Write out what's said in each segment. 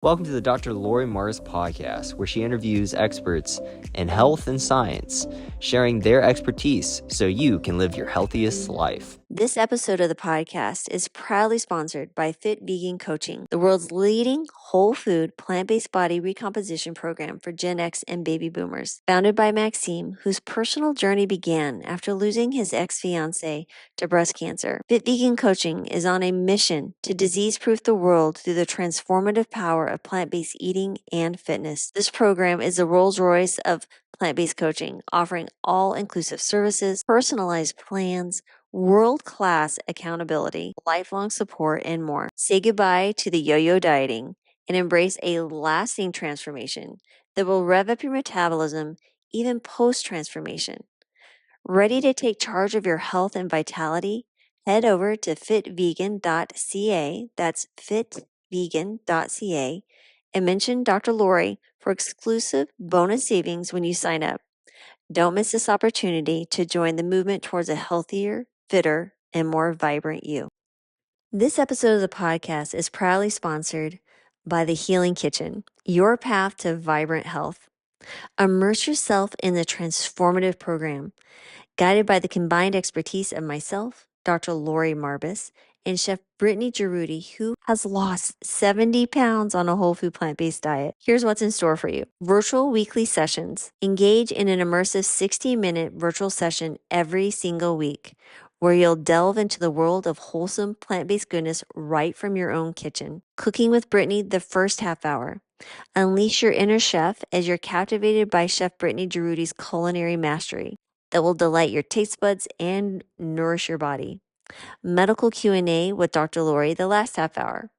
Welcome to the Dr. Lori Mars podcast, where she interviews experts in health and science, sharing their expertise so you can live your healthiest life. This episode of the podcast is proudly sponsored by Fit Vegan Coaching, the world's leading whole food, plant-based body recomposition program for Gen X and baby boomers. Founded by Maxime, whose personal journey began after losing his ex-fiancée to breast cancer, Fit Vegan Coaching is on a mission to disease-proof the world through the transformative power of plant-based eating and fitness. This program is the Rolls-Royce of plant-based coaching, offering all-inclusive services, personalized plans, world-class accountability, lifelong support, and more. Say goodbye to the yo-yo dieting and embrace a lasting transformation that will rev up your metabolism even post-transformation. Ready to take charge of your health and vitality? Head over to fitvegan.ca, that's fitvegan.ca, and mention Dr. Lori for exclusive bonus savings when you sign up. Don't miss this opportunity to join the movement towards a healthier, fitter, and more vibrant you. This episode of the podcast is proudly sponsored by The Healing Kitchen, your path to vibrant health. Immerse yourself in the transformative program, guided by the combined expertise of myself, Dr. Lori Marbus, and Chef Brittany Giroudi, who has lost 70 pounds on a whole food plant-based diet. Here's what's in store for you. Virtual weekly sessions. Engage in an immersive 60-minute virtual session every single week, where you'll delve into the world of wholesome plant-based goodness right from your own kitchen. Cooking with Brittany the first half hour. Unleash your inner chef as you're captivated by Chef Brittany Giroudi's culinary mastery that will delight your taste buds and nourish your body. Medical Q&A with Dr. Lori the last half hour.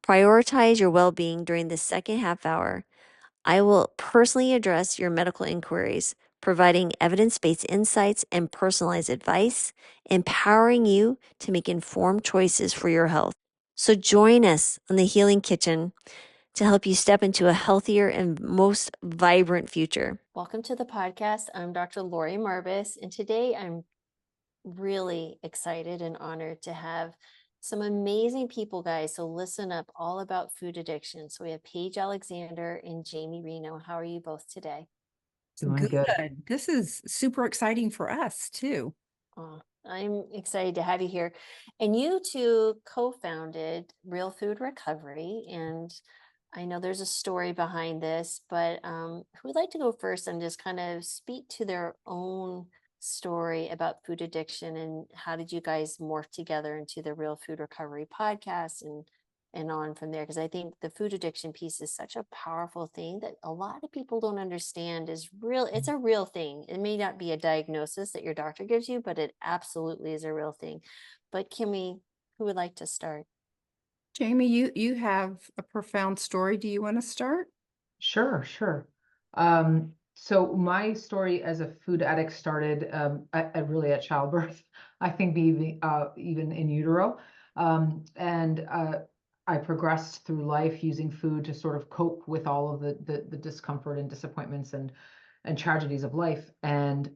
Prioritize your well-being during the second half hour. I will personally address your medical inquiries, providing evidence-based insights and personalized advice, empowering you to make informed choices for your health. So join us on the Healing Kitchen to help you step into a healthier and most vibrant future. Welcome to the podcast. I'm Dr. Lori Marbus, and today I'm really excited and honored to have some amazing people, guys. So listen up, all about food addiction. So we have Paige Alexander and Jamie Reno. How are you both today? Doing good. This is super exciting for us too. Oh, I'm excited to have you here. And you two co-founded Real Food Recovery. And I know there's a story behind this, but who would like to go first and just kind of speak to their own story about food addiction, and how did you guys morph together into the Real Food Recovery podcast and on from there? Because I think the food addiction piece is such a powerful thing that a lot of people don't understand is real. It's a real thing. It may not be a diagnosis that your doctor gives you, but it absolutely is a real thing. But who would like to start? Jamie, you have a profound story. Do you want to start? Sure. So my story as a food addict started really at childbirth. I think even in utero, and I progressed through life using food to sort of cope with all of the discomfort and disappointments and tragedies of life. And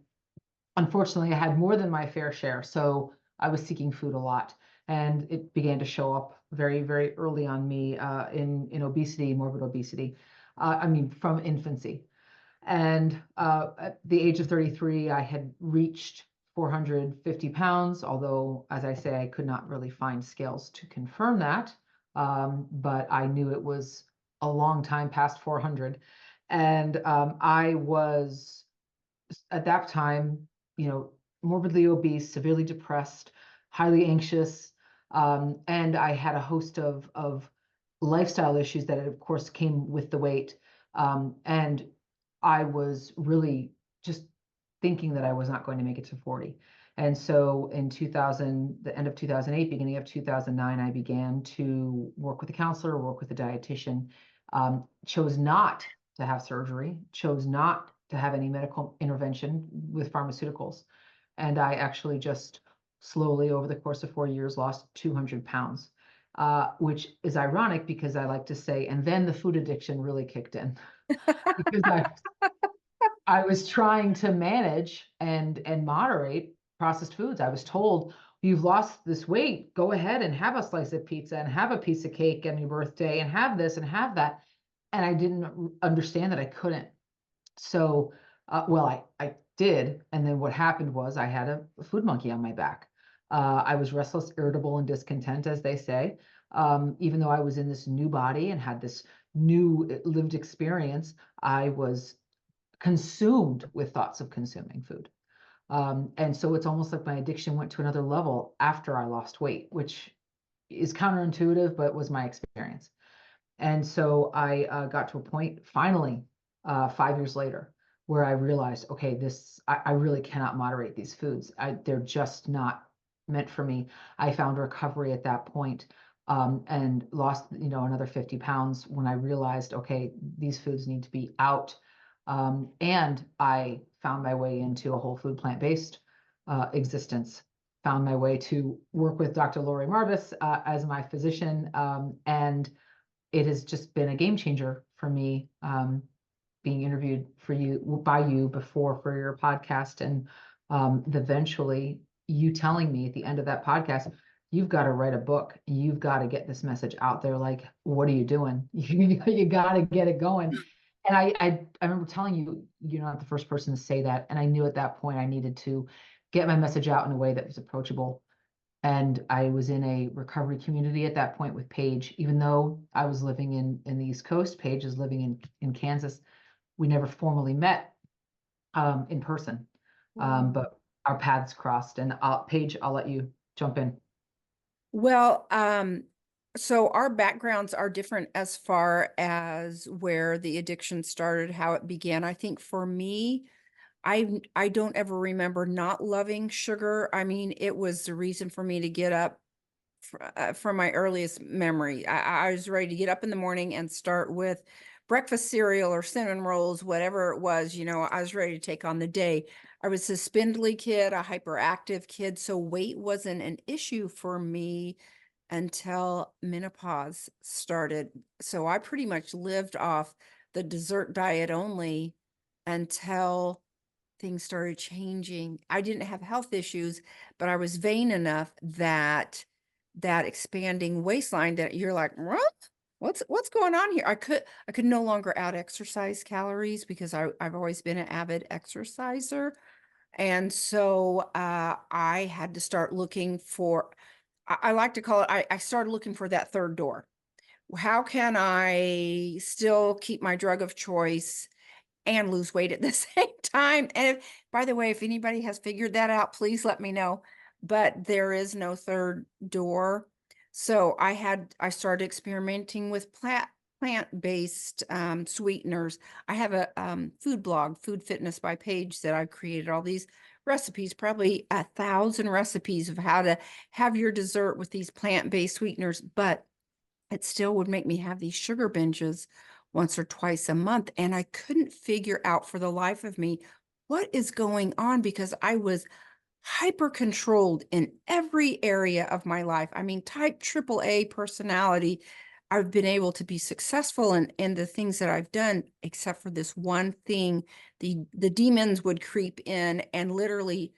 unfortunately, I had more than my fair share. So I was seeking food a lot, and it began to show up very, very early on me in obesity, morbid obesity. From infancy. And at the age of 33, I had reached 450 pounds, although, as I say, I could not really find scales to confirm that. But I knew it was a long time past 400. And I was, at that time, morbidly obese, severely depressed, highly anxious. And I had a host of lifestyle issues that, of course, came with the weight. And I was really just thinking that I was not going to make it to 40. And so in 2000, the end of 2008, beginning of 2009, I began to work with a counselor, work with a dietitian, chose not to have surgery, chose not to have any medical intervention with pharmaceuticals. And I actually just slowly, over the course of 4 years, lost 200 pounds, which is ironic because I like to say, and then the food addiction really kicked in. Because I was trying to manage and moderate processed foods. I was told you've lost this weight, go ahead and have a slice of pizza and have a piece of cake on your birthday and have this and have that. And I didn't understand that I couldn't. So, well, I did. And then what happened was I had a food monkey on my back. I was restless, irritable, and discontent, as they say. Even though I was in this new body and had this new lived experience, I was consumed with thoughts of consuming food. And so it's almost like my addiction went to another level after I lost weight, which is counterintuitive, but was my experience. And so I got to a point finally, 5 years later, where I realized, okay, I really cannot moderate these foods. They're just not meant for me. I found recovery at that point, and lost, another 50 pounds when I realized, okay, these foods need to be out. And I found my way into a whole food plant-based existence. Found my way to work with Dr. Lori Marvis as my physician, and it has just been a game changer for me, being interviewed by you before for your podcast, and eventually you telling me at the end of that podcast, you've got to write a book, you've got to get this message out there. Like, what are you doing? You got to get it going. And I remember telling you, you're not the first person to say that, and I knew at that point I needed to get my message out in a way that was approachable. And I was in a recovery community at that point with Paige, even though I was living in the East Coast. Paige is living in Kansas. We never formally met in person, but our paths crossed. And Paige, I'll let you jump in. Well, so our backgrounds are different as far as where the addiction started, how it began. I think for me, I don't ever remember not loving sugar. I mean, it was the reason for me to get up from my earliest memory. I was ready to get up in the morning and start with breakfast cereal or cinnamon rolls, whatever it was, I was ready to take on the day. I was a spindly kid, a hyperactive kid, so weight wasn't an issue for me until menopause started. So I pretty much lived off the dessert diet only until things started changing. I didn't have health issues, but I was vain enough that that expanding waistline that you're like, what? What's going on here? I could no longer out exercise calories because I've always been an avid exerciser. And so I had to start looking for, I like to call it, I started looking for that third door. How can I still keep my drug of choice and lose weight at the same time? And by the way, if anybody has figured that out, please let me know. But there is no third door. So I started experimenting with plant-based sweeteners. I have a food blog, Food Fitness by Paige, that I've created all these recipes, probably 1,000 recipes of how to have your dessert with these plant-based sweeteners. But it still would make me have these sugar binges once or twice a month. And I couldn't figure out for the life of me what is going on, because I was hyper controlled in every area of my life. I mean, type AAA personality. I've been able to be successful in the things that I've done, except for this one thing. The demons would creep in and literally,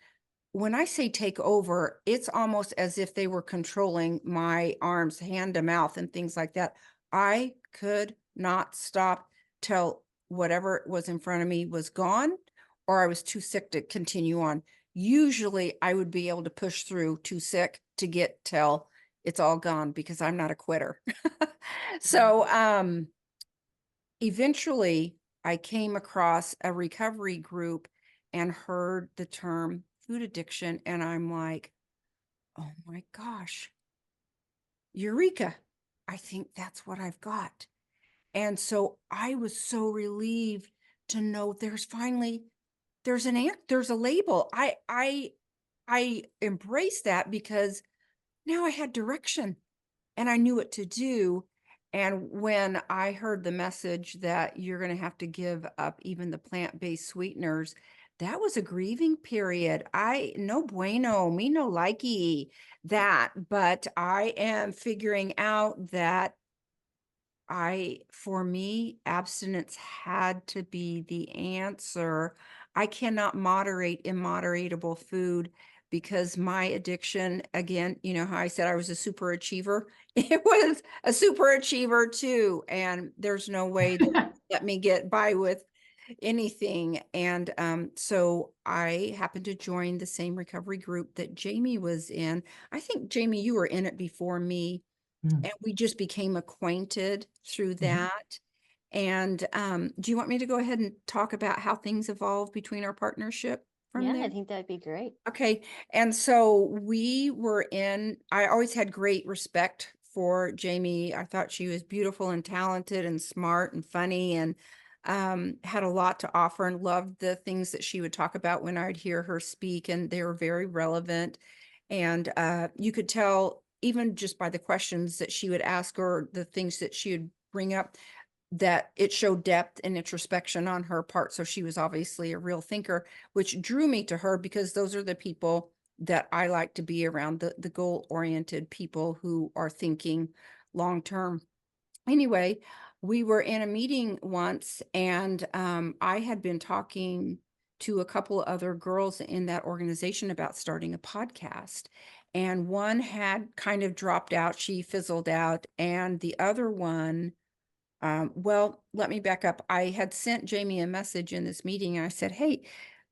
when I say take over, it's almost as if they were controlling my arms, hand to mouth, and things like that. I could not stop till whatever was in front of me was gone, or I was too sick to continue on. Usually I would be able to push through too sick to get till it's all gone, because I'm not a quitter. So eventually I came across a recovery group and heard the term food addiction, and I'm like, oh my gosh, Eureka. I think that's what I've got. And so I was so relieved to know there's a label. I embraced that because now I had direction and I knew what to do. And when I heard the message that you're going to have to give up even the plant-based sweeteners, that was a grieving period. No bueno, me no likey that, but I am figuring out that for me, abstinence had to be the answer. I cannot moderate immoderatable food because my addiction, again, you know how I said I was a super achiever? It was a super achiever too. And there's no way that let me get by with anything. And so I happened to join the same recovery group that Jamie was in. I think, Jamie, you were in it before me, Mm. and we just became acquainted through Mhm. that. And do you want me to go ahead and talk about how things evolved between our partnership from Yeah, there? I think that'd be great. Okay. And so I always had great respect for Jamie. I thought she was beautiful and talented and smart and funny, and had a lot to offer, and loved the things that she would talk about when I'd hear her speak, and they were very relevant. And you could tell even just by the questions that she would ask or the things that she would bring up, that it showed depth and introspection on her part. So she was obviously a real thinker, which drew me to her, because those are the people that I like to be around, the goal-oriented people who are thinking long term. Anyway, we were in a meeting once, and I had been talking to a couple of other girls in that organization about starting a podcast. And one had kind of dropped out, she fizzled out, and the other one, well, let me back up. I had sent Jamie a message in this meeting, and I said, "Hey,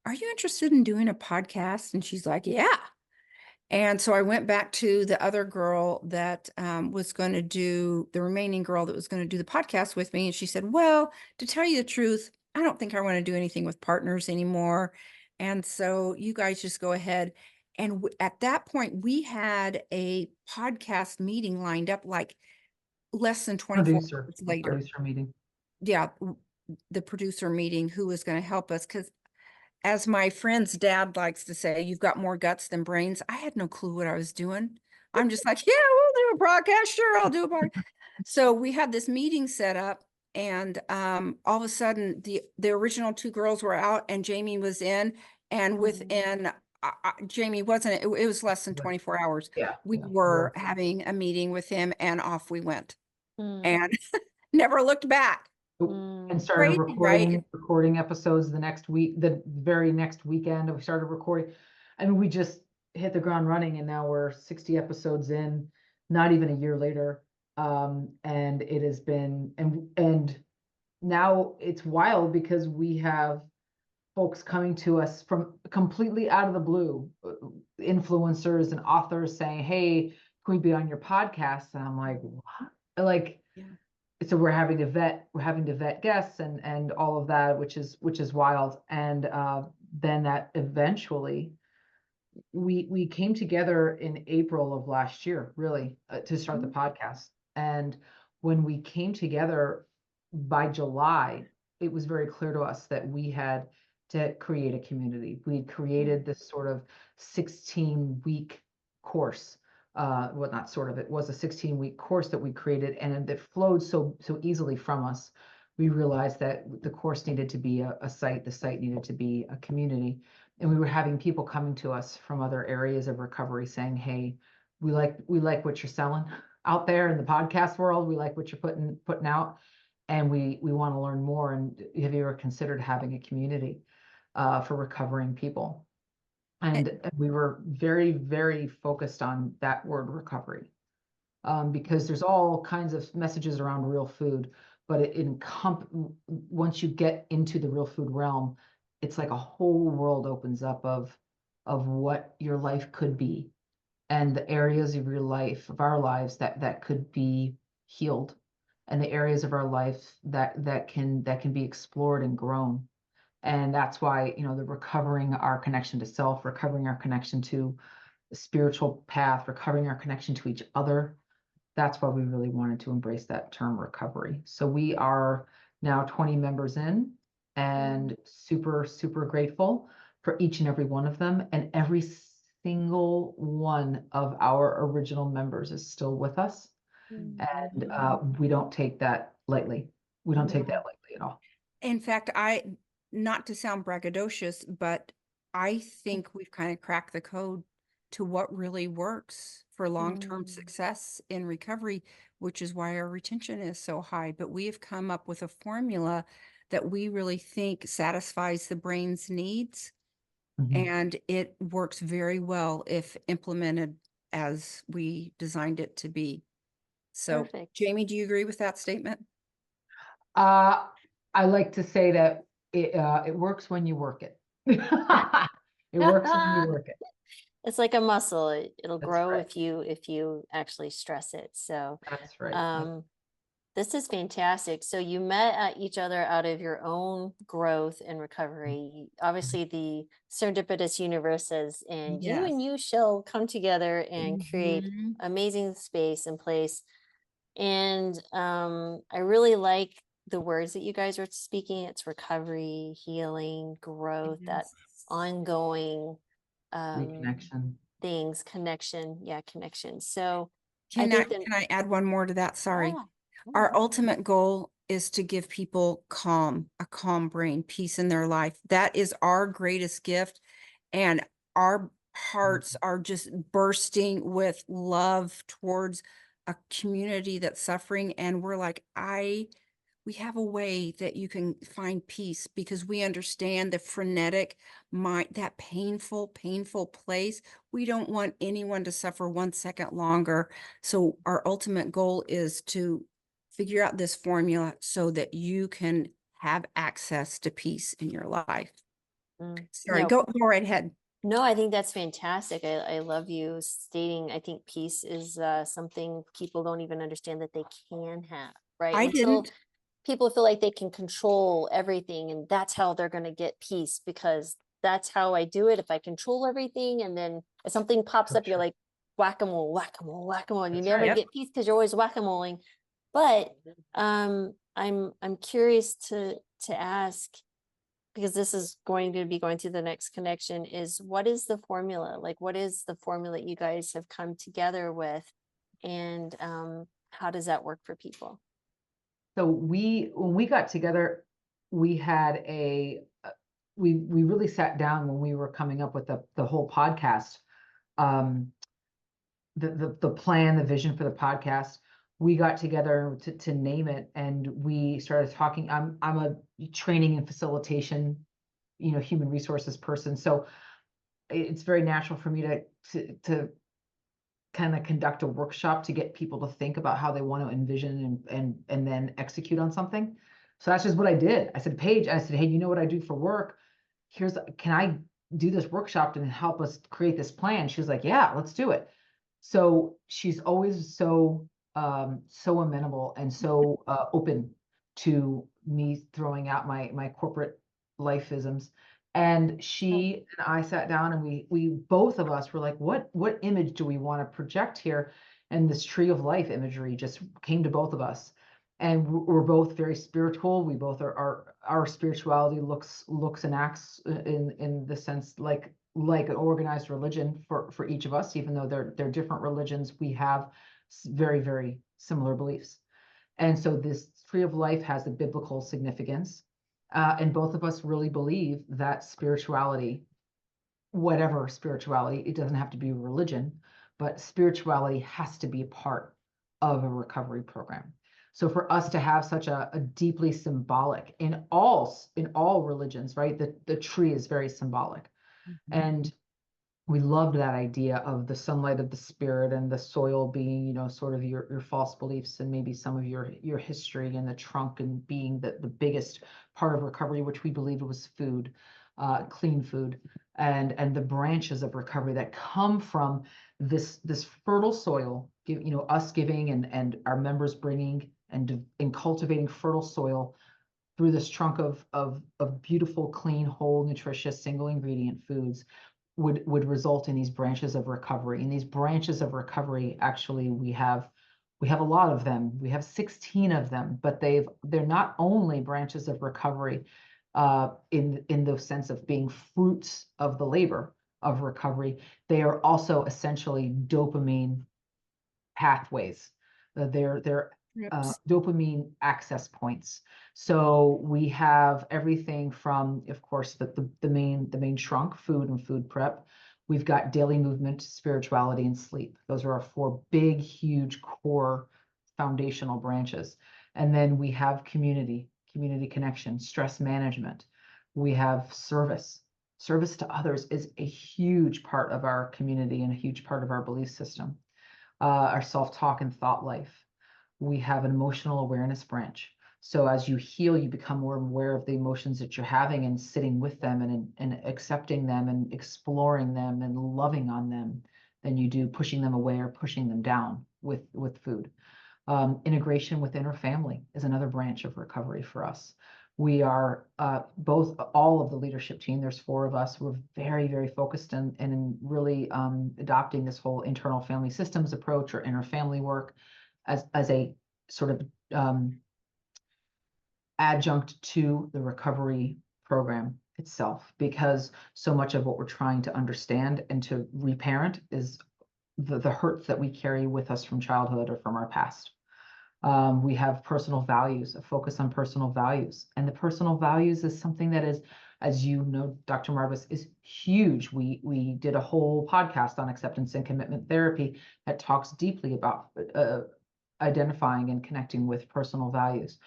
are you interested in doing a podcast?" And she's like, "Yeah." And so I went back to the other girl that was going to do the remaining girl that was going to do the podcast with me. And she said, "Well, to tell you the truth, I don't think I want to do anything with partners anymore. And so you guys just go ahead." And at that point, we had a podcast meeting lined up like less than 24 hours A later. producer meeting. Yeah, the producer meeting, who was going to help us. Because as my friend's dad likes to say, you've got more guts than brains. I had no clue what I was doing. I'm just like, yeah, we'll do a broadcast. Sure, I'll do a podcast. So we had this meeting set up, and all of a sudden the original two girls were out and Jamie was in, and within Jamie wasn't, it was less than 24 hours. Yeah. We Yeah. were having a meeting with him, and off we went, Mm, and never looked back. And mm, started Crazy, right? recording episodes the next week, the very next weekend. We started recording. I mean, we just hit the ground running, and now we're 60 episodes in, not even a year later. And it has been, and now it's wild because we have folks coming to us from completely out of the blue, influencers and authors saying, "Hey, can we be on your podcast?" And I'm like, "What?" Like, Yeah. so we're having to vet guests and all of that, which is wild. And then that eventually we came together in April of last year, really, to start the podcast. And when we came together by July, it was very clear to us that we had to create a community. We created this sort of 16-week course. Well, not sort of, it was a 16-week course that we created, and that flowed so easily from us. We realized that the course needed to be a site, the site needed to be a community. And we were having people coming to us from other areas of recovery saying, "Hey, we like what you're selling out there in the podcast world. We like what you're putting out, and we want to learn more. And have you ever considered having a community for recovering people?" And we were very, very focused on that word recovery, because there's all kinds of messages around real food, but once you get into the real food realm, it's like a whole world opens up of what your life could be, and the areas of your life, of our lives, that could be healed, and the areas of our life that can be explored and grown. And that's why, the recovering our connection to self, recovering our connection to the spiritual path, recovering our connection to each other, that's why we really wanted to embrace that term recovery. So we are now 20 members in, and super, super grateful for each and every one of them. And every single one of our original members is still with us. And we don't take that lightly. We don't take that lightly at all. In fact, not to sound braggadocious, but I think we've kind of cracked the code to what really works for long-term success in recovery, which is why our retention is so high. But we have come up with a formula that we really think satisfies the brain's needs. and it works very well if implemented as we designed it to be. So, Perfect. Jamie, do you agree with that statement? I like to say that it works when you work it. It works when you work it. It's like a muscle. It'll That's grow right. if you actually stress it. So, That's right. this is fantastic. So you met each other out of your own growth and recovery. Obviously, the serendipitous universe says, and you Yes. and you shall come together and create Mhm. amazing space and place. And I really like the words that you guys are speaking. It's recovery, healing, growth, that Yes. ongoing um, Reconnection. things, connection. Yeah, connection. So I Can I think that, can I add one more to that? Sorry. yeah, Our yeah. ultimate goal is to give people a calm brain, peace in their life. That is our greatest gift. And our hearts are just bursting with love towards a community that's suffering. And we're like, we have a way that you can find peace because we understand the frenetic mind, that painful place. We don't want anyone to suffer 1 second longer. So our ultimate goal is to figure out this formula so that you can have access to peace in your life. Sorry, No, go right ahead. no, I think that's fantastic. I love you stating, I think peace is something people don't even understand that they can have, right? I Until didn't. people feel like they can control everything and that's how they're going to get peace because that's how I do it. If I control everything and then if something pops So up, you're true. like whack-a-mole, whack-a-mole, whack-a-mole, and you That's never right. get peace because you're always whack-a-moling. But I'm curious to ask, because this is going to be going to the next connection, is what is the formula? Like, what is the formula you guys have come together with? And how does that work for people? So when we got together, we had we really sat down when we were coming up with the whole podcast, um, the plan, the vision for the podcast. We got together to name it, and we started talking. I'm a training and facilitation, human resources person, so it's very natural for me to kind of conduct a workshop to get people to think about how they want to envision and then execute on something. So that's just what I did. I said, Paige, I said, hey, you know what I do for work? Can I do this workshop and help us create this plan? She was like, yeah, let's do it. So she's always so amenable and so open to me throwing out my corporate lifeisms. And she and I sat down and we both of us were like, what image do we want to project here? And this tree of life imagery just came to both of us. And we're both very spiritual. We both our spirituality looks and acts in the sense like an organized religion for each of us, even though they're different religions, we have very, very similar beliefs. And so this tree of life has a biblical significance. And both of us really believe that spirituality, whatever spirituality, it doesn't have to be religion, but spirituality has to be a part of a recovery program. So for us to have such a deeply symbolic in all religions, right? The tree is very symbolic. And we loved that idea of the sunlight of the spirit and the soil being, sort of your false beliefs and maybe some of your history, and the trunk and being the biggest part of recovery, which we believed was food, clean food, and the branches of recovery that come from this fertile soil, us giving and our members bringing and cultivating fertile soil through this trunk of beautiful, clean, whole, nutritious, single ingredient foods would result in these branches of recovery. And these branches of recovery, actually, we have a lot of them. We have 16 of them, but they're not only branches of recovery in the sense of being fruits of the labor of recovery. They are also essentially dopamine pathways. They're Trips. dopamine access points. So we have everything from, of course, the main trunk, food and food prep. We've got daily movement, spirituality, and sleep. Those are our four big, huge core foundational branches. And then we have community connection, stress management. We have service. Service to others is a huge part of our community and a huge part of our belief system. Our self-talk and thought life. We have an emotional awareness branch. So as you heal, you become more aware of the emotions that you're having and sitting with them and accepting them and exploring them and loving on them than you do pushing them away or pushing them down with food. Integration within our family is another branch of recovery for us. We are all of the leadership team, there's 4 of us, we're very, very focused and in really adopting this whole internal family systems approach or inner family work as a sort of adjunct to the recovery program itself, because so much of what we're trying to understand and to reparent is the hurts that we carry with us from childhood or from our past. We have personal values, a focus on personal values. And the personal values is something that is, as you know, Dr. Marvis, is huge. We did a whole podcast on acceptance and commitment therapy that talks deeply about identifying and connecting with personal values.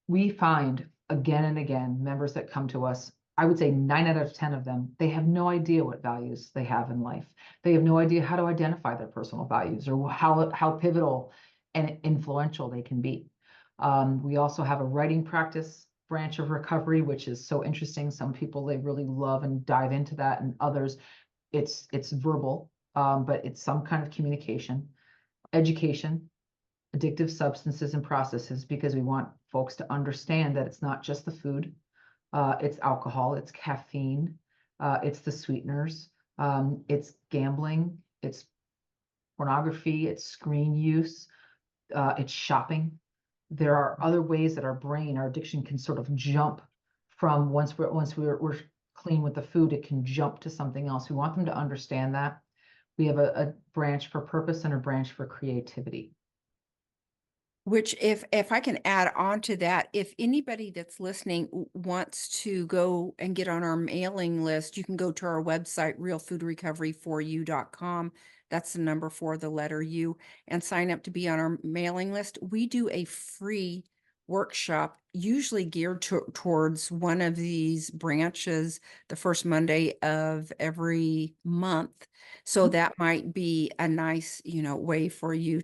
We find again and again members that come to us, I would say 9 out of 10 of them, they have no idea what values they have in life. They have no idea how to identify their personal values or how pivotal and influential they can be. We also have a writing practice branch of recovery, which is so interesting. Some people, they really love and dive into that, and others, it's verbal, but it's some kind of communication, education, addictive substances and processes, because we want folks to understand that it's not just the food, it's alcohol, it's caffeine, it's the sweeteners, it's gambling, it's pornography, it's screen use, it's shopping. There are other ways that our brain, our addiction can sort of jump from once we're clean with the food, it can jump to something else. We want them to understand that. We have a branch for purpose and a branch for creativity. Which if I can add on to that, if anybody that's listening wants to go and get on our mailing list, you can go to our website, realfoodrecoveryforyou.com. That's the number 4, the letter U, and sign up to be on our mailing list. We do a free workshop, usually geared towards one of these branches the first Monday of every month. So that might be a nice, way for you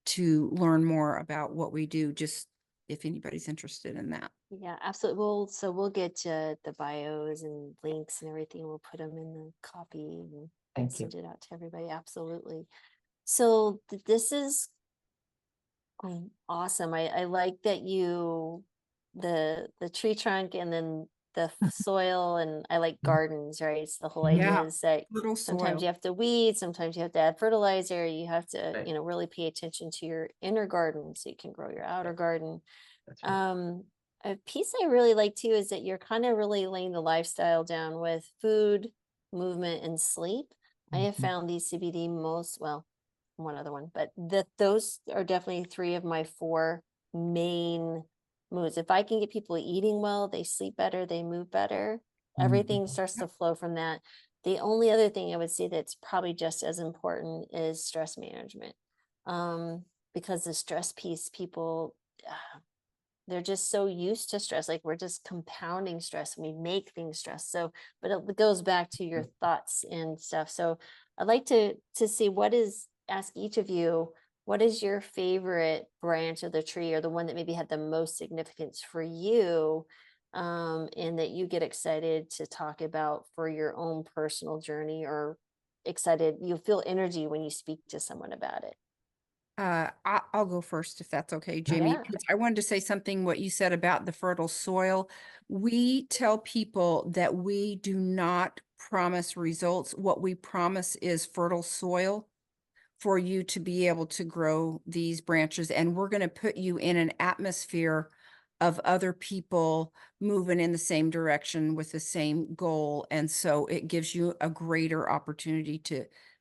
to learn more about what we do, just if anybody's interested in that. Yeah, absolutely. We'll get the bios and links and everything. We'll put them in the copy and Thank you. send it out to everybody. Absolutely. So this is awesome. I like that the tree trunk and then the soil, and I like gardens, right? It's the whole idea Yeah, is that little sometimes soil. you have to weed, sometimes you have to add fertilizer, you have to, Right. really pay attention to your inner garden so you can grow your outer garden. That's right. A piece I really like too is that you're kind of really laying the lifestyle down with food, movement, and sleep. I have Mhm. found these CBD one other one, but those are definitely 3 of my 4 main moods. If I can get people eating well, they sleep better, they move better, everything Mhm. starts to flow from that. The only other thing I would say that's probably just as important is stress management. Because the stress piece, people, they're just so used to stress, like we're just compounding stress and we make things stress. So but it goes back to your thoughts and stuff. So I'd like to see ask each of you, what is your favorite branch of the tree, or the one that maybe had the most significance for you, and that you get excited to talk about for your own personal journey, or excited, you feel energy when you speak to someone about it. I'll go first if that's okay, Jamie, Yeah. because I wanted to say something what you said about the fertile soil. We tell people that we do not promise results. What we promise is fertile soil for you to be able to grow these branches. And we're going to put you in an atmosphere of other people moving in the same direction with the same goal. And so it gives you a greater opportunity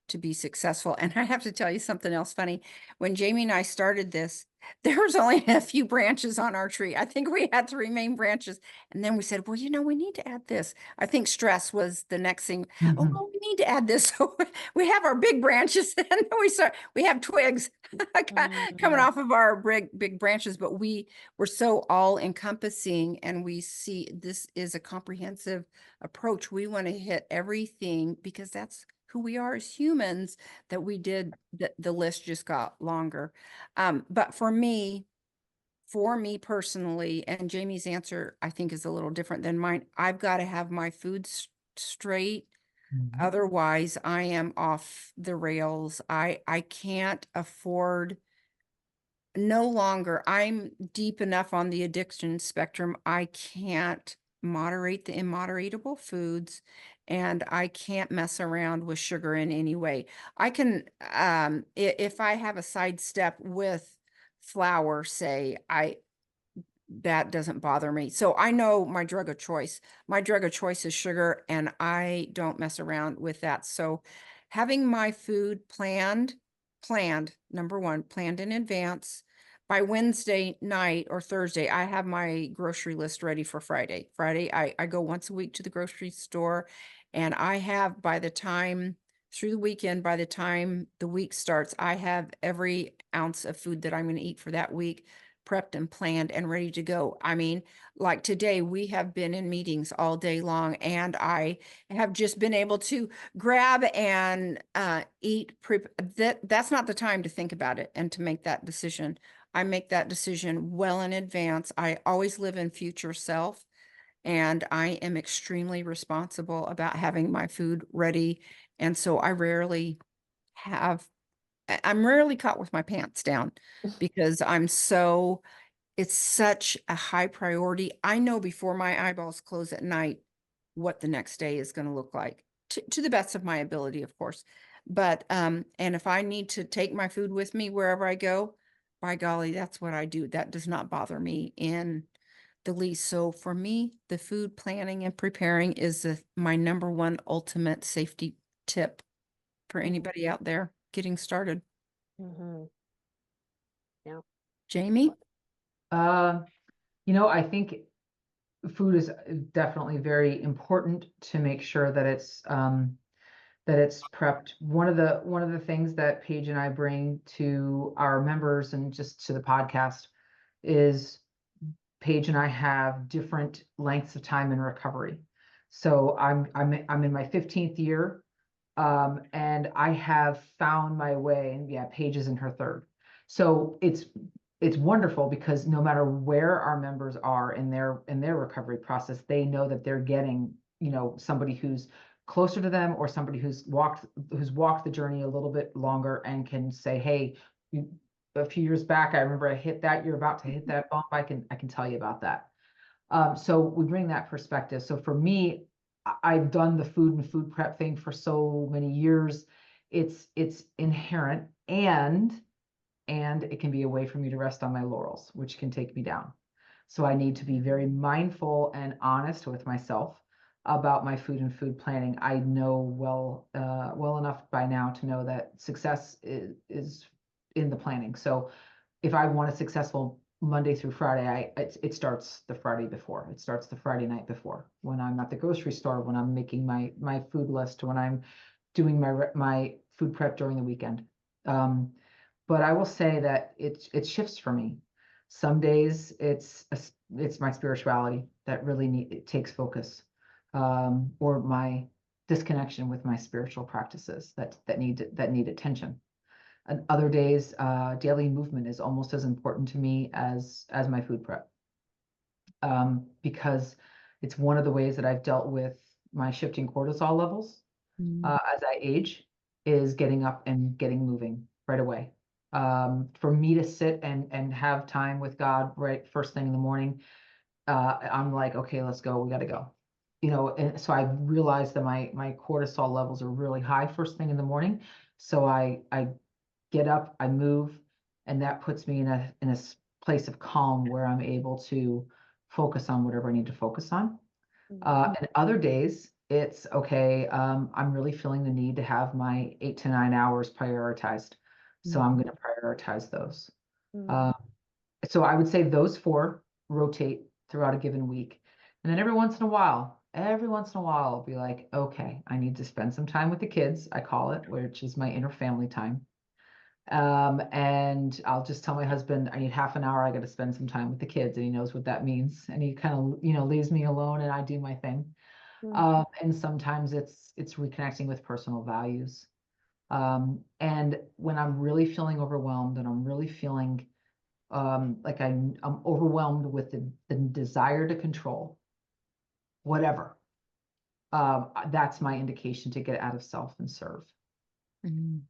to be successful. And I have to tell you something else funny. When Jamie and I started this, there was only a few branches on our tree. I think we had 3 main branches. And then we said, well, we need to add this. I think stress was the next thing. Oh, Mhm. well, we need to add this. So we have our big branches and then we have twigs coming off of our big branches, but we're so all encompassing, and we see this is a comprehensive approach. We want to hit everything because that's who we are as humans, that we did the list just got longer. But for me personally, and Jamie's answer, I think, is a little different than mine. I've got to have my food straight. Mhm. Otherwise, I am off the rails. I can't afford no longer. I'm deep enough on the addiction spectrum. I can't moderate the immoderatable foods, and I can't mess around with sugar in any way. I can, if I have a sidestep with flour, say, that doesn't bother me. So I know my drug of choice. My drug of choice is sugar, and I don't mess around with that. So having my food planned, number one, planned in advance. By Wednesday night or Thursday, I have my grocery list ready for Friday. Friday, I go once a week to the grocery store, and I have, by the time through the weekend, by the time the week starts, I have every ounce of food that I'm going to eat for that week prepped and planned and ready to go. I mean, like today, we have been in meetings all day long, and I have just been able to grab and eat. That's not the time to think about it and to make that decision. I make that decision well in advance. I always live in future self, and I am extremely responsible about having my food ready. And so I'm rarely caught with my pants down because it's such a high priority. I know before my eyeballs close at night what the next day is going to look like, to the best of my ability, of course. But and if I need to take my food with me wherever I go, by golly, that's what I do. That does not bother me in the least. So for me, the food planning and preparing is my number one ultimate safety tip for anybody out there getting started. Mm-hmm. Yeah. Jamie? Um, I think food is definitely very important to make sure that it's prepped. One of the things that Paige and I bring to our members and just to the podcast is Paige and I have different lengths of time in recovery. So I'm in my 15th year, and I have found my way. And yeah, Paige is in her third. So it's wonderful because no matter where our members are in their recovery process, they know that they're getting, somebody who's closer to them, or somebody who's walked the journey a little bit longer and can say, hey, a few years back, I remember I hit that, you're about to hit that bump. I can tell you about that. So we bring that perspective. So for me, I've done the food and food prep thing for so many years. It's inherent, and it can be a way for me to rest on my laurels, which can take me down. So I need to be very mindful and honest with myself about my food and food planning. I know well enough by now to know that success is in the planning. So if I want a successful Monday through Friday, it starts the Friday before. It starts the Friday night before, when I'm at the grocery store, when I'm making my food list, when I'm doing my food prep during the weekend. But I will say that it shifts for me. Some days it's my spirituality that really it takes focus, or my disconnection with my spiritual practices that need attention. And other days, daily movement is almost as important to me as my food prep, because it's one of the ways that I've dealt with my shifting cortisol levels as I age, is getting up and getting moving right away. For me to sit and have time with God right first thing in the morning, I'm like, okay, let's go. We got to go. And so I realized that my cortisol levels are really high first thing in the morning. So I get up, I move, and that puts me in a place of calm where I'm able to focus on whatever I need to focus on. And other days, It's okay. I'm really feeling the need to have my 8 to 9 hours prioritized. So I'm going to prioritize those. Mm. Uh, so I would say those four rotate throughout a given week. And then every once in a while, I'll be like, okay, I need to spend some time with the kids, I call it, which is my inner family time. And I'll just tell my husband, I need half an hour. I got to spend some time with the kids, and he knows what that means. And he kind of, leaves me alone, and I do my thing. Mm. And sometimes it's reconnecting with personal values. And when I'm really feeling overwhelmed, and I'm really feeling like I'm overwhelmed with the desire to control whatever, that's my indication to get out of self and serve.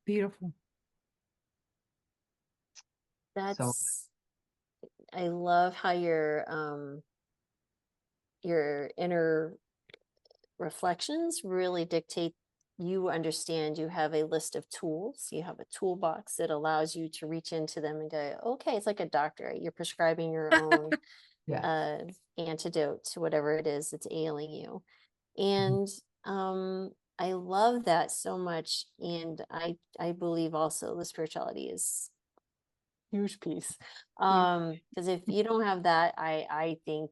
Beautiful. So That's, I love how your inner reflections really dictate. You understand you have a list of tools, you have a toolbox that allows you to reach into them and go, okay, it's like a doctor. You're prescribing your own yeah. antidote to whatever it is that's ailing you. Mhm. And I love that so much. And I believe also the spirituality is huge piece. Because if you don't have that, I think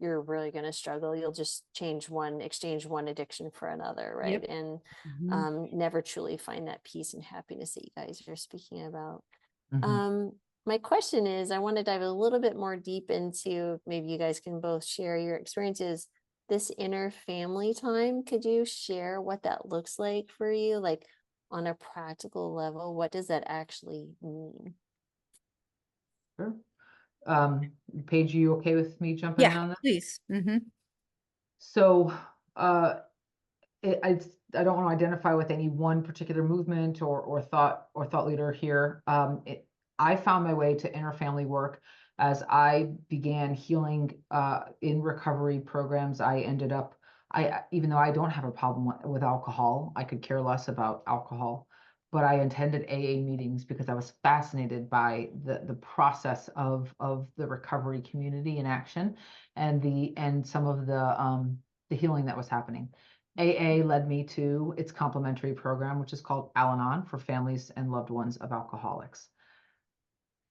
you're really going to struggle. You'll just exchange one addiction for another, right? Yep. And Mhm. never truly find that peace and happiness that you guys are speaking about. Mhm. um my question is, I want to dive a little bit more deep into, maybe you guys can both share your experiences, this inner family time. Could you share what that looks like for you, like on a practical level? What does that actually mean? Sure. Paige, are you okay with me jumping in Yeah, on that? please. So, uh, I don't want to identify with any one particular movement or thought leader here. I found my way to inner family work as I began healing in recovery programs. I ended up, even though I don't have a problem with alcohol, I could care less about alcohol, but I attended AA meetings because I was fascinated by the process of the recovery community in action, and some of the healing that was happening. AA led me to its complementary program, which is called Al-Anon for families and loved ones of alcoholics.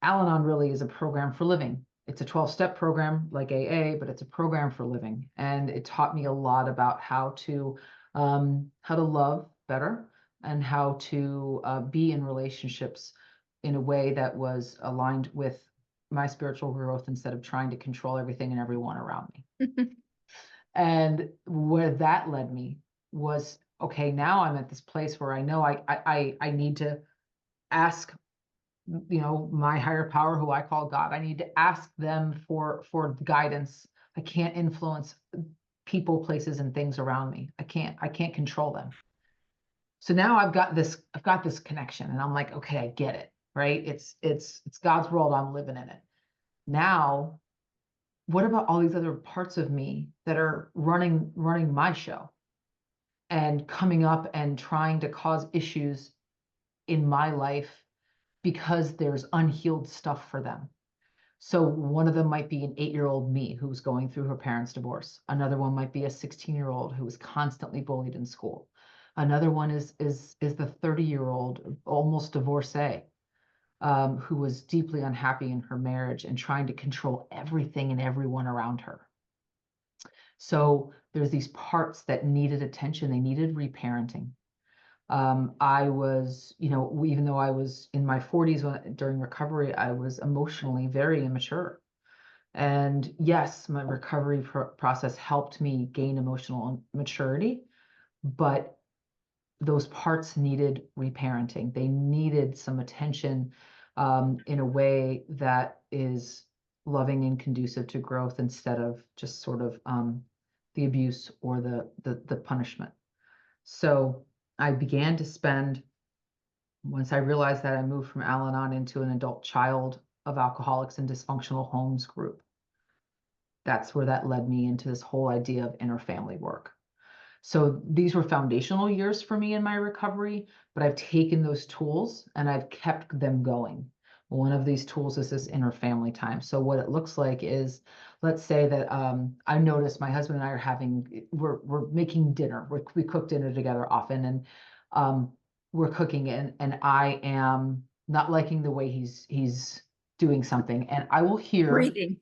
Al-Anon really is a program for living. It's a 12-step program like AA, but it's a program for living. And it taught me a lot about how to love better, and how to be in relationships in a way that was aligned with my spiritual growth, instead of trying to control everything and everyone around me. And where that led me was, okay, now I'm at this place where I know I need to ask, my higher power, who I call God. I need to ask them for guidance. I can't influence people, places, and things around me. I can't control them. So now I've got this connection, and I'm like, okay, I get it, right? It's God's world. I'm living in it. Now, what about all these other parts of me that are running my show, and coming up and trying to cause issues in my life because there's unhealed stuff for them? So one of them might be an 8-year-old me who's going through her parents' divorce. Another one might be a 16-year-old who was constantly bullied in school. Another one is the 30-year-old almost divorcee, who was deeply unhappy in her marriage and trying to control everything and everyone around her. So there's these parts that needed attention. They needed reparenting. I was, even though I was in my 40s during recovery, I was emotionally very immature. And yes, my recovery process helped me gain emotional maturity, but those parts needed reparenting. They needed some attention, in a way that is loving and conducive to growth, instead of just sort of the abuse or the punishment. So I began to spend, once I realized that I moved from Al Anon into an adult child of alcoholics and dysfunctional homes group, that's where that led me into this whole idea of inner family work. So these were foundational years for me in my recovery, but I've taken those tools and I've kept them going. One of these tools is this inner family time. So what it looks like is, let's say that I noticed my husband and I we're making dinner. We cook dinner together often, and we're cooking, and I am not liking the way he's doing something, and I will hear Breathing.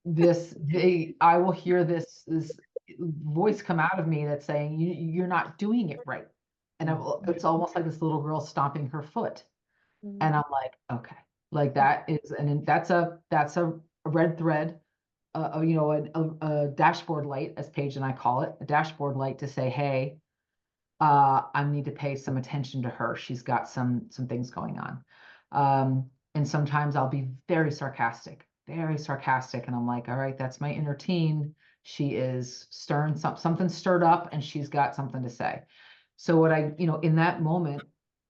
I will hear this voice come out of me that's saying, you're not doing it right. And it's almost like this little girl stomping her foot. And I'm like, okay, like that is, and that's a red thread, a dashboard light, as Paige and I call it, a dashboard light to say, hey, I need to pay some attention to her. She's got some things going on. And sometimes I'll be very sarcastic, and I'm like, all right, that's my inner teen. She is stirring something stirred up, and she's got something to say. So what in that moment,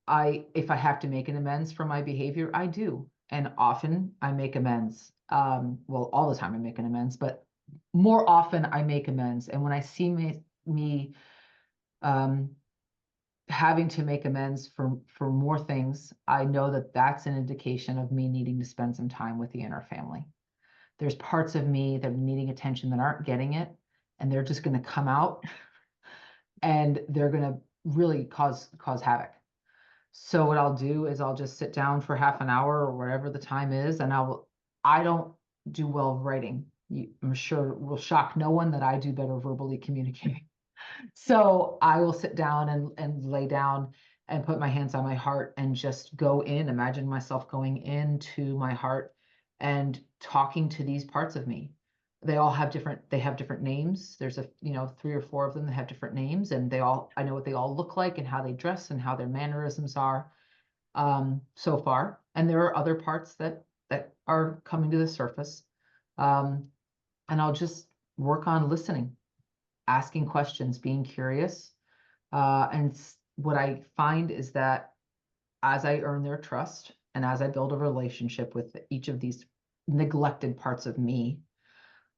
if I have to make an amends for my behavior, I do. And often I make amends. Well, all the time I make an amends, but more often I make amends. And when I see me um, having to make amends for more things, I know that that's an indication of me needing to spend some time with the inner family. There's parts of me that are needing attention that aren't getting it, and they're just going to come out and they're going to really cause havoc. So what I'll do is I'll just sit down for half an hour or whatever the time is, and I don't do well writing. I'm sure will shock no one that I do better verbally communicating. So I will sit down and lay down and put my hands on my heart and just go in, imagine myself going into my heart and talking to these parts of me. They have different names. There's 3 or 4 of them that have different names, and I know what they all look like and how they dress and how their mannerisms are, so far. And there are other parts that are coming to the surface. And I'll just work on listening, asking questions, being curious. And what I find is that as I earn their trust and as I build a relationship with each of these neglected parts of me,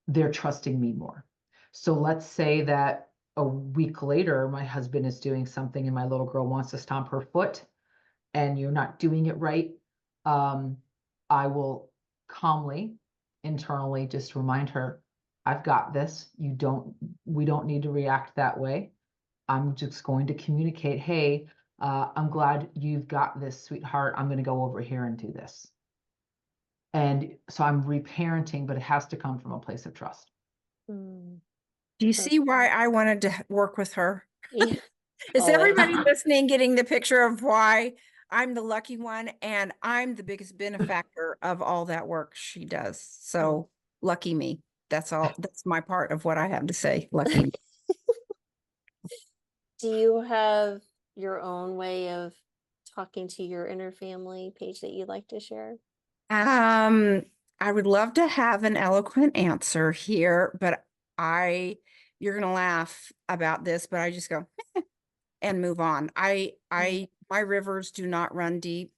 they're trusting me more. So let's say that a week later, my husband is doing something and my little girl wants to stomp her foot and you're not doing it right. I will calmly, internally just remind her, I've got this. We don't need to react that way. I'm just going to communicate, hey, I'm glad you've got this, sweetheart. I'm going to go over here and do this. And so I'm reparenting, but it has to come from a place of trust. Mm. Do you see why I wanted to work with her? Yeah. Is Always. everybody listening getting the picture of why I'm the lucky one and I'm the biggest benefactor of all that work she does? So lucky me. That's all. That's my part of what I have to say. Lucky me. Do you have your own way of talking to your inner family, Paige, that you'd like to share? I would love to have an eloquent answer here, but you're gonna laugh about this, but I just go and move on. My rivers do not run deep.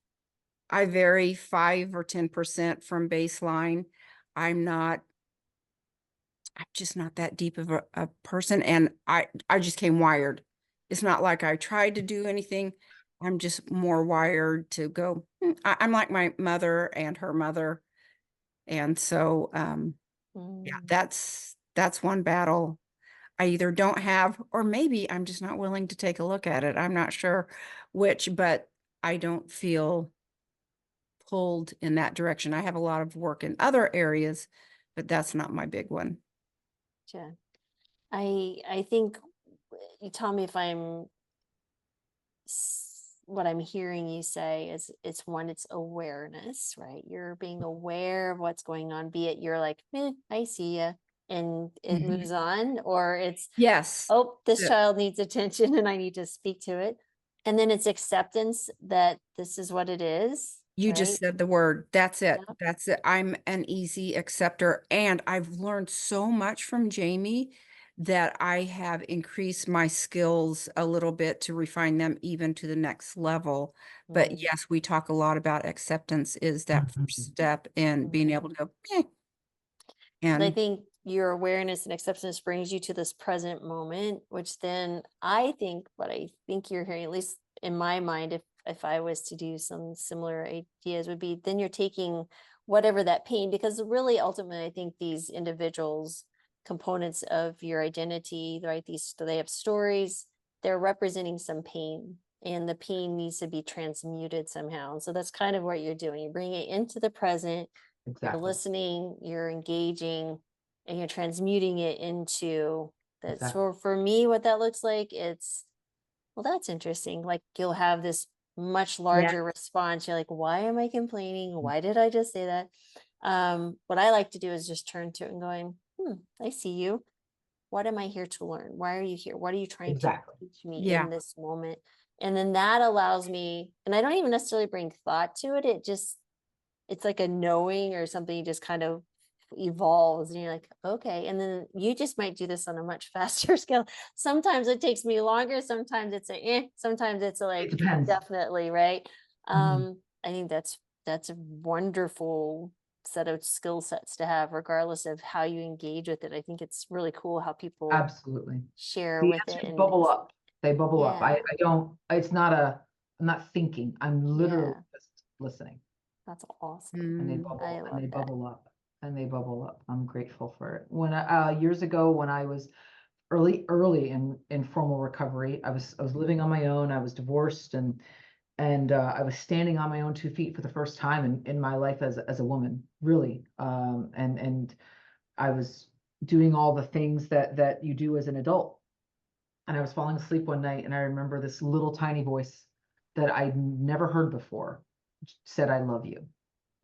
I vary 5 or 10% from baseline. I'm just not that deep of a person, and I just came wired. It's not like I tried to do anything. I'm just more wired to go. I'm like my mother and her mother. And so, yeah, that's one battle I either don't have, or maybe I'm just not willing to take a look at it. I'm not sure which, but I don't feel pulled in that direction. I have a lot of work in other areas, but that's not my big one. Yeah. I think you tell me if what I'm hearing you say is it's awareness, right? You're being aware of what's going on, be it you're like, I see you, and it moves on, or it's, Yes. oh, this Yeah. child needs attention and I need to speak to it. And then it's acceptance that this is what it is. You right? just said the word. That's it. Yep. That's it. I'm an easy acceptor. And I've learned so much from Jamie that I have increased my skills a little bit to refine them even to the next level. But yes, we talk a lot about acceptance is that first step in being able to go, And I and think your awareness and acceptance brings you to this present moment, which then I think what I think you're hearing, at least in my mind, if if I was to do some similar ideas, would be then you're taking whatever that pain, because really ultimately I think these individuals, components of your identity, right? They have stories, they're representing some pain, and the pain needs to be transmuted somehow. So that's kind of what you're doing. You're bringing it into the present, you're Exactly. listening, you're engaging, and you're transmuting it into that. Exactly. So for me, what that looks like, it's, well, that's interesting. Like you'll have this much larger response. You're like, why am I complaining? Why did I just say that? What I like to do is just turn to it and going, I see you. What am I here to learn? Why are you here? What are you trying to Exactly. teach me Yeah. in this moment? And then that allows me, and I don't even necessarily bring thought to it. It's like a knowing or something, you just kind of evolves and you're like, okay. And then you just might do this on a much faster scale. Sometimes it takes me longer. Sometimes it's sometimes it's a It like, depends. definitely, right? Mhm. I think that's a wonderful set of skill sets to have, regardless of how you engage with it. I think it's really cool how people Absolutely. share The with it. answers And bubble up. They bubble up. yeah, I don't, I'm not thinking. I'm literally yeah, just listening. that's awesome. And they Mm. I bubble and love they that. bubble up and they bubble up. I'm grateful for it. When years ago, when I was early in formal recovery, I was living on my own. I was divorced, and I was standing on my own 2 feet for the first time in my life as a woman, really. And I was doing all the things that you do as an adult. And I was falling asleep one night, and I remember this little tiny voice that I'd never heard before said, "I love you."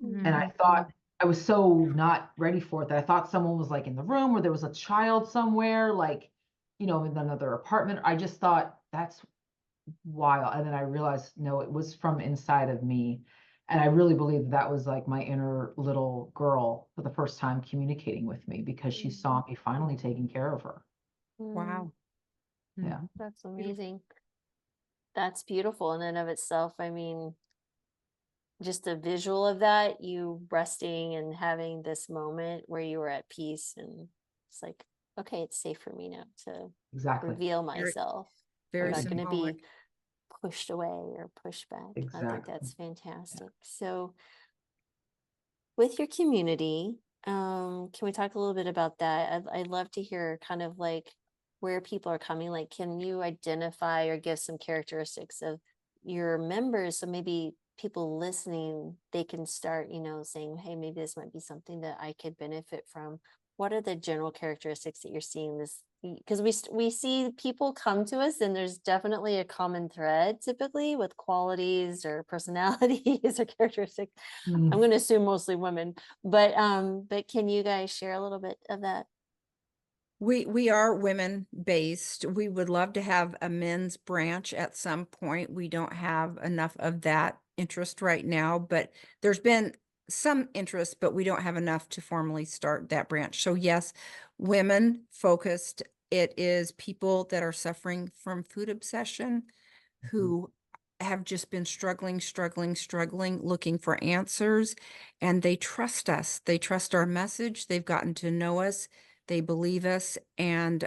And I Mhm. thought, I was so not ready for it that I thought someone was like in the room, or there was a child somewhere, like, in another apartment. I just thought that's wild. And then I realized, no, it was from inside of me. And I really believe that was like my inner little girl for the first time communicating with me, because she saw me finally taking care of her. Wow. Yeah. Mhm. That's Beautiful. amazing. That's beautiful in and of itself. I mean, just a visual of that, you resting and having this moment where you were at peace, and it's like, okay, it's safe for me now to Exactly. reveal Very, myself. I'm very not going to be symbolic. pushed away or pushed back. I think Exactly. that's fantastic. So, with your community, can we talk a little bit about that? I'd love to hear kind of like where people are coming. Like, can you identify or give some characteristics of your members? So maybe people listening, they can start, saying, hey, maybe this might be something that I could benefit from. What are the general characteristics that you're seeing this? Because we see people come to us, and there's definitely a common thread typically with qualities or personalities or characteristics. I'm Mm. going to assume mostly women, but can you guys share a little bit of that? We are women based. We would love to have a men's branch at some point. We don't have enough of that interest right now, but there's been some interest, but we don't have enough to formally start that branch. So yes, women focused. It is people that are suffering from food obsession, who have just been struggling, looking for answers, and they trust us. They trust our message. They've gotten to know us. They believe us. And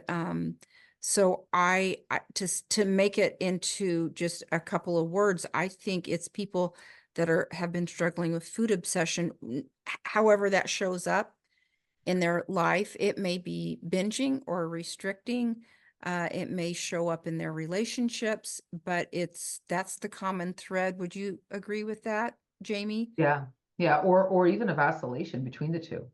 so to make it into just a couple of words, I think it's people that have been struggling with food obsession, however that shows up in their life. It may be binging or restricting. It may show up in their relationships, but that's the common thread. Would you agree with that, Jamie? Yeah. Yeah. Or even a vacillation between the two.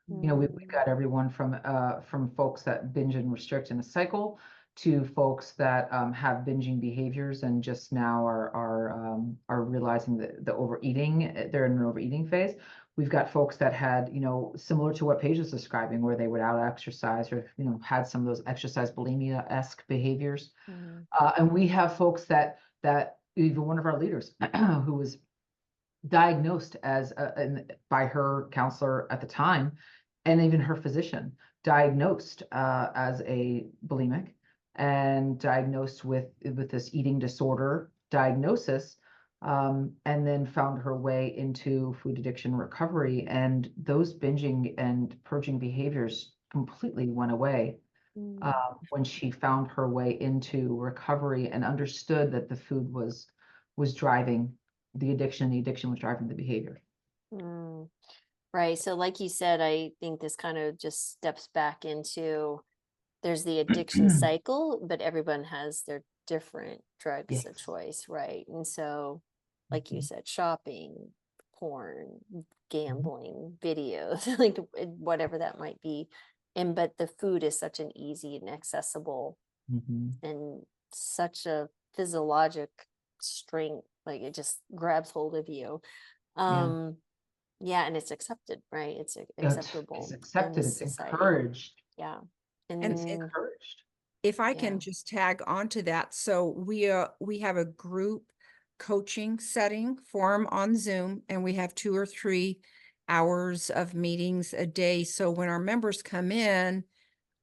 We've Mm, got everyone from folks that binge and restrict in a cycle, to folks that have binging behaviors and just now are realizing that the overeating, they're in an overeating phase. We've got folks that had, similar to what Paige is describing, where they would out exercise, or had some of those exercise bulimia-esque behaviors. mm, And we have folks that even one of our leaders who was diagnosed by her counselor at the time, and even her physician, diagnosed as a bulimic, and diagnosed with this eating disorder diagnosis, and then found her way into food addiction recovery, and those binging and purging behaviors completely went away mm, when she found her way into recovery and understood that the food was was driving the addiction was driving the behavior. Mm, right. So like you said, I think this kind of just steps back into there's the addiction cycle, but everyone has their different drugs of Yes. choice, right? And so, like you Mhm. said, shopping, porn, Mhm. gambling, videos, like whatever that might be. And but the food is such an easy and accessible Mhm. and such a physiologic strength, like it just grabs hold of you. Yeah. Um, yeah, and it's accepted, right? It's It's acceptable in accepted, this it's society. encouraged. Yeah. And It's And encouraged. if I yeah. can just tag onto that, so we have a group coaching setting forum on Zoom, and we have 2 or 3 hours of meetings a day. So when our members come in,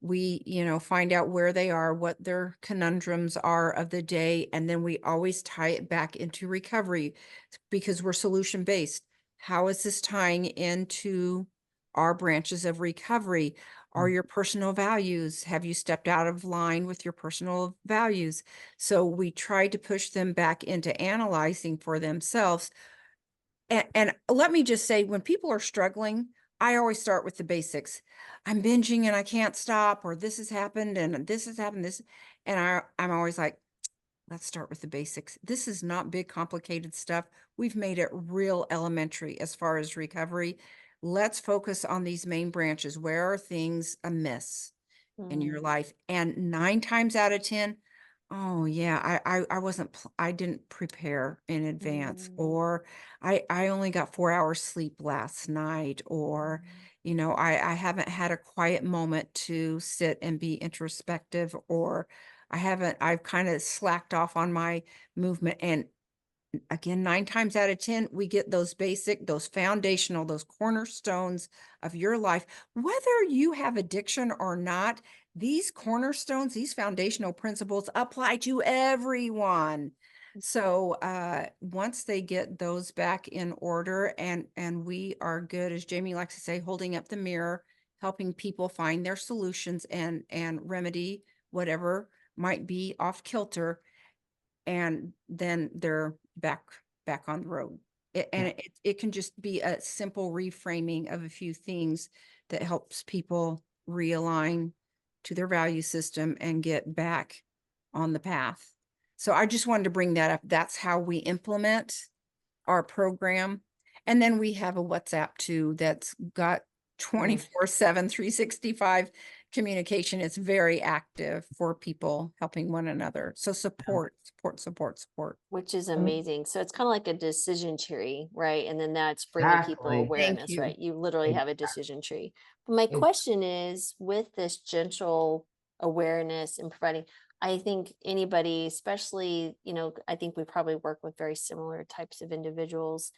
we, find out where they are, what their conundrums are of the day, and then we always tie it back into recovery because we're solution based. How is this tying into our branches of recovery? Are Mm. your personal values? Have you stepped out of line with your personal values? So we try to push them back into analyzing for themselves. And let me just say, when people are struggling, I always start with the basics. I'm binging and I can't stop, or this has happened and this has happened, and I'm always like, let's start with the basics. This is not big, complicated stuff. We've made it real elementary as far as recovery. Let's focus on these main branches. Where are things amiss in your Mm, life? And 9 times out of 10, oh yeah, I wasn't, I didn't prepare in advance, mm, or I only got 4 hours sleep last night, or, I haven't had a quiet moment to sit and be introspective, or I've kind of slacked off on my movement. And again, 9 times out of 10, we get those basic, those foundational, those cornerstones of your life. Whether you have addiction or not, these cornerstones, these foundational principles apply to everyone. So once they get those back in order, and we are good, as Jamie likes to say, holding up the mirror, helping people find their solutions and remedy whatever might be off kilter, and then they're back on the road. And Yeah. it can just be a simple reframing of a few things that helps people realign to their value system and get back on the path. So I just wanted to bring that up. That's how we implement our program. And then we have a WhatsApp too that's got mm. 24/7, 365 communication. It's very active for people helping one another. So support, support, support, support. Which is And amazing. So it's kind of like a decision tree, right? And then that's bringing people exactly. Thank awareness, you. right? You literally have a decision tree. But my It, question is, with this gentle awareness and providing, I think anybody, especially, I think we probably work with very similar types of individuals.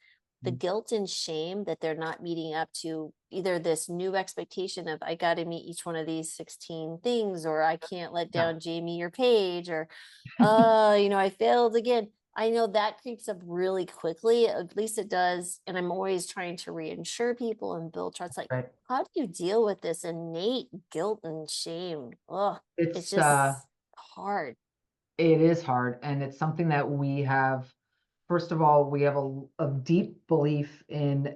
The guilt and shame that they're not meeting up to either this new expectation of I got to meet each one of these 16 things, or I can't let yeah. down Jamie or Paige, or I failed again. I know that creeps up really quickly, at least it does. And I'm always trying to reinsure people and build trust. Like, Right. how do you deal with this innate guilt and shame? Oh, it's It's just hard. it is hard, and it's something that we have. First of all, we have a deep belief in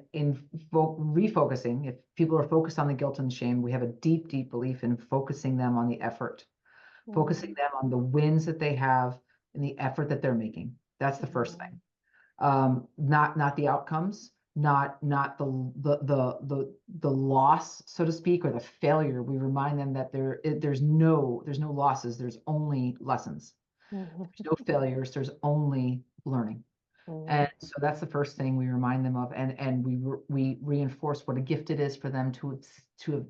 refocusing. If people are focused on the guilt and shame, we have a deep, deep belief in focusing them on the effort, focusing Mm, them on the wins that they have and the effort that they're making. That's the first mm, thing. Not the outcomes, not the loss, so to speak, or the failure. We remind them that there's no losses. There's only lessons. There's no failures. There's only learning. mm, And so that's the first thing we remind them of, and we reinforce what a gift it is for them to have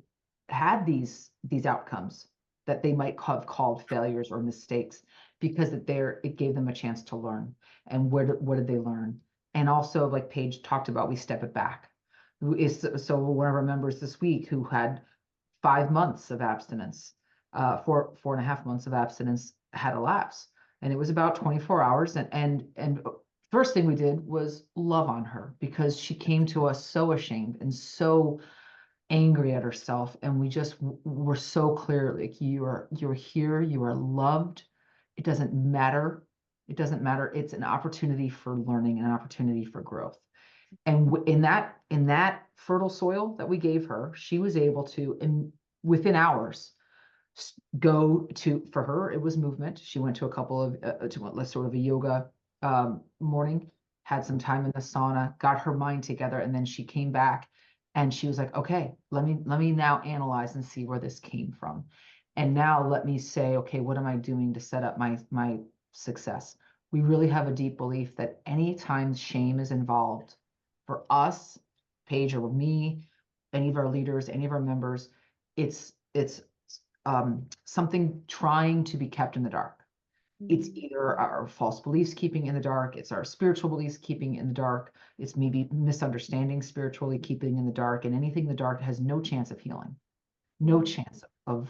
had these outcomes that they might have called failures or mistakes, because it gave them a chance to learn. And what did they learn? And also, like Paige talked about, we step it back. So one of our members this week who had 5 months of abstinence, 4.5 months of abstinence, had a lapse, and it was about 24 hours. And first thing we did was love on her, because she came to us so ashamed and so angry at herself, and we just were so clear, like, you're here, you are loved. It doesn't matter It doesn't matter. It's an opportunity for learning and an opportunity for growth. And in that fertile soil that we gave her, she was able to, within hours, go to, for her, it was movement. She went to a couple of, to sort of a yoga morning, had some time in the sauna, got her mind together, and then she came back and she was like, okay, let me now analyze and see where this came from. And now let me say, okay, what am I doing to set up my success? We really have a deep belief that anytime shame is involved, for us, Paige or me, any of our leaders, any of our members, it's something trying to be kept in the dark. It's either our false beliefs keeping in the dark, it's our spiritual beliefs keeping in the dark, it's maybe misunderstanding spiritually keeping in the dark, and anything in the dark has no chance of healing, no chance of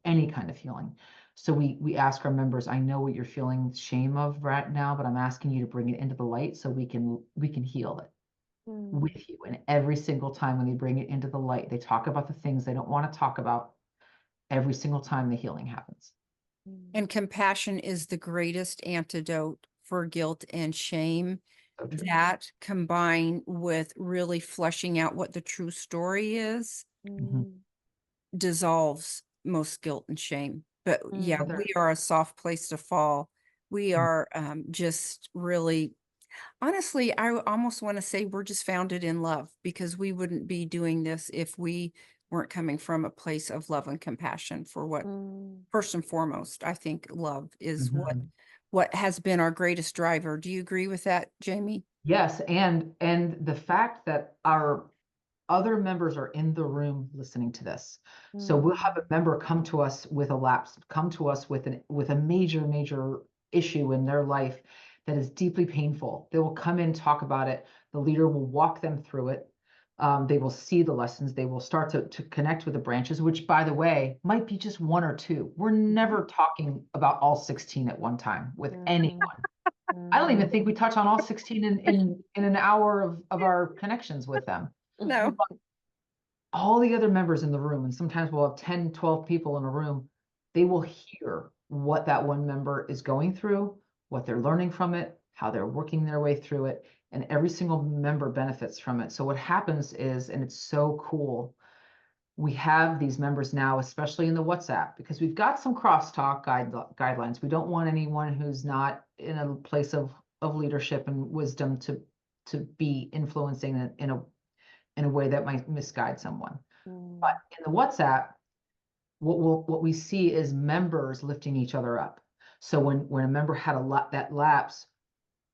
any kind of healing. So we ask our members, I know what you're feeling shame of right now, but I'm asking you to bring it into the light so we can heal it with you. And every single time when they bring it into the light, they talk about the things they don't want to talk about. Every single time the healing happens. And compassion is the greatest antidote for guilt and shame. So true. That combined with really fleshing out what the true story is dissolves most guilt and shame. But yeah, Heather. we are a soft place to fall. We are just really, honestly, I almost want to say we're just founded in love, because we wouldn't be doing this if we weren't coming from a place of love and compassion for what, first and foremost, I think love is what has been our greatest driver. Do you agree with that, Jamie? Yes, and the fact that our other members are in the room listening to this. So we'll have a member come to us with a lapse, come to us with a major issue in their life that is deeply painful. They will come in, talk about it. The leader will walk them through it. They will see the lessons. They will start to connect with the branches, which, by the way, might be just one or two. We're never talking about all 16 at one time with anyone. I don't even think we touch on all 16 in an hour of our connections with them. No. All the other members in the room, and sometimes we'll have 10, 12 people in a room, they will hear what that one member is going through, what they're learning from it, how they're working their way through it, and every single member benefits from it. So what happens is, and it's so cool, we have these members now, especially in the WhatsApp, because we've got some crosstalk guidelines. We don't want anyone who's not in a place of leadership and wisdom to be influencing it in a way that might misguide someone. But in the WhatsApp, what we see is members lifting each other up. So when a member had that lapse,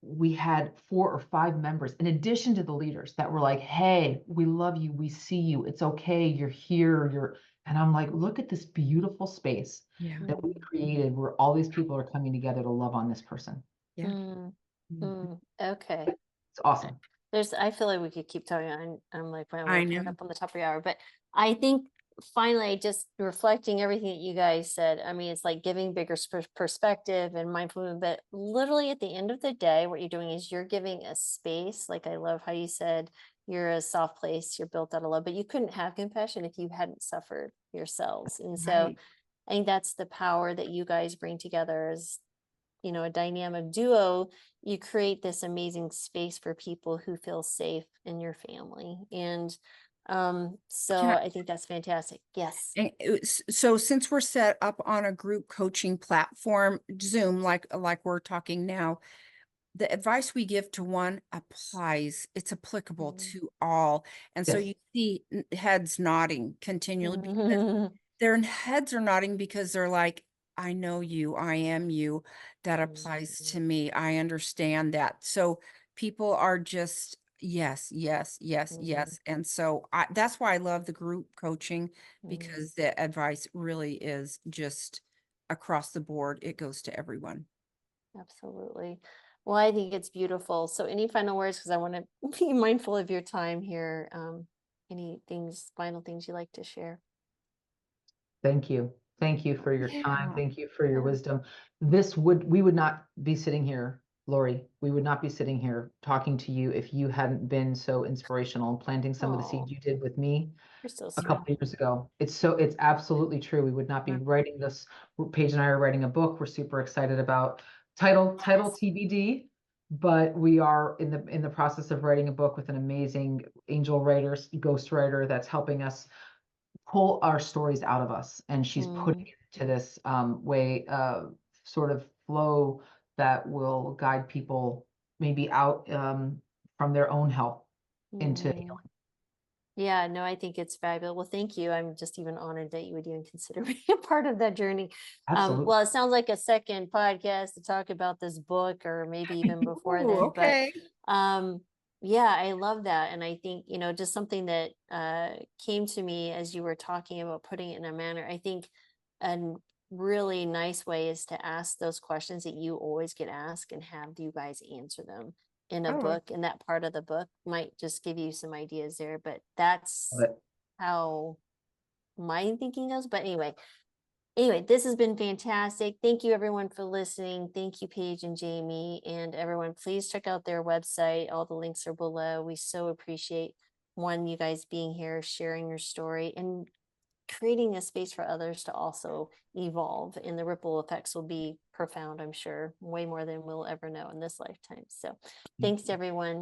we had 4 or 5 members, in addition to the leaders, that were like, hey, we love you, we see you, it's okay, you're here, and I'm like, look at this beautiful space that we created where all these people are coming together to love on this person. Okay. It's awesome. I feel like we could keep talking. I'm like, wow, I we're coming know. up on the top of the hour, but I think finally, just reflecting everything that you guys said, I mean, it's like giving bigger perspective and mindfulness, but literally at the end of the day, what you're doing is you're giving a space. Like, I love how you said you're a soft place, you're built out of love, but you couldn't have compassion if you hadn't suffered yourselves. And so I think that's the power that you guys bring together as, a dynamic duo. You create this amazing space for people who feel safe in your family. And so I think that's fantastic. Yes. So since we're set up on a group coaching platform, Zoom, like we're talking now, the advice we give to one applies. It's applicable to all. And so you see heads nodding continually. Because their heads are nodding because they're like, I know you, I am you. That applies to me. I understand that. So people are just, yes. And so that's why I love the group coaching, because the advice really is just across the board. It goes to everyone. Absolutely. Well, I think it's beautiful. So any final words, because I want to be mindful of your time here. Any final things you like to share? Thank you. Thank you for your time. Thank you for your wisdom. We would not be sitting here, Lori. We would not be sitting here talking to you if you hadn't been so inspirational and planting some of the seeds you did with me You're so a sweet. couple of years ago. It's absolutely true. We would not be writing this. Paige and I are writing a book we're super excited about. Title TBD, but we are in the process of writing a book with an amazing angel writer, ghost writer that's helping us pull our stories out of us, and she's putting it into this way of sort of flow that will guide people maybe out from their own health into healing. Yeah, no, I think it's fabulous. Well, thank you. I'm just even honored that you would even consider me a part of that journey. Absolutely. Well, it sounds like a second podcast to talk about this book, or maybe even before then. Okay. But yeah, I love that. And I think, just something that came to me as you were talking about putting it in a manner, I think a really nice way is to ask those questions that you always get asked and have you guys answer them in a Oh, book, and that part of the book might just give you some ideas there, but that's Love it. how my thinking goes. But anyway, this has been fantastic. Thank you everyone for listening. Thank you, Paige and Jamie, and everyone, please check out their website. All the links are below. We so appreciate you guys being here, sharing your story, and creating a space for others to also evolve, and the ripple effects will be profound, I'm sure, way more than we'll ever know in this lifetime. So thanks everyone.